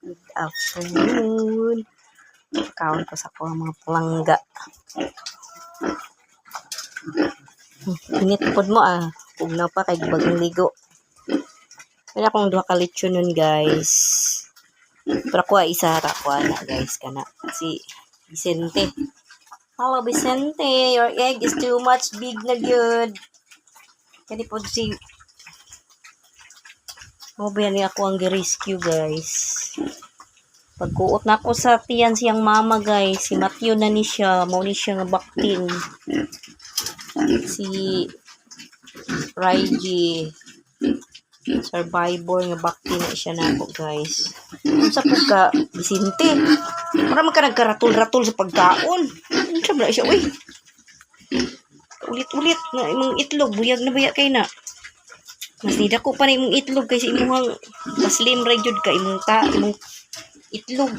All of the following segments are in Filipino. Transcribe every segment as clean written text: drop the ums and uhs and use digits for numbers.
Good afternoon. Kaon ko sa ko mga palangga. Init pod mo Ugnaw pa kay bagang ligo. Kaya akong duha ka lechon nun, guys. Pero ako isa ra ko na, guys, kana si Vicente. Hello Vicente, your egg is too much big na good. Kani pod si Mobiyan niya ako ang gi-rescue, guys. Pagkuot na ako sa tiyan siyang mama, guys. Si Matthew na ni siya. Mao ni siya nga baktin. Si Raiji. Survivor nga baktin na siya na ako, guys. Kung sa pagka, Vicente. Marami ka nagkaratul-ratul sa pagkaon. Ano siya ba siya, uy? Ulit-ulit na imong itlog. Buyag na baya kay na. Mas nida ko pa na imong itlog kasi imong paslim ra jud ka imong itlog.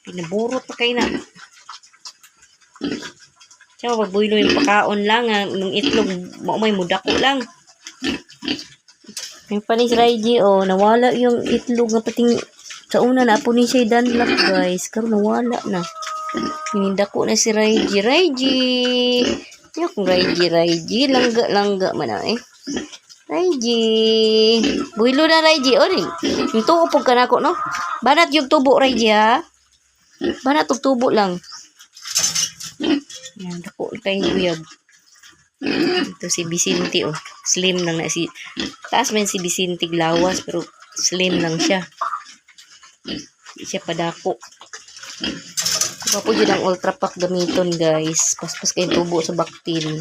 Pinaburot pa kay na. Siya magbuylo yung pakaon lang imong itlog may mudako lang. Yung panis Raiji nawala yung itlog nga pating sa una na po ni siya danlap, guys. Karon nawala na. Hinindako na si Raiji. Yung Raiji langga man Raiji. Buhilo na Raiji. Yung tubo po ka na ko, no? Banat yung tubo, Raiji, ha? Banat yung tubo lang. Yan, dako kayong buyag. Ito si Vicente, Slim lang na si... Taas man si Vicente glawas, pero slim lang siya. Hindi siya padako. Kung po yun ang ultra pack gamiton, guys. Paspas kayong tubo sa baktil.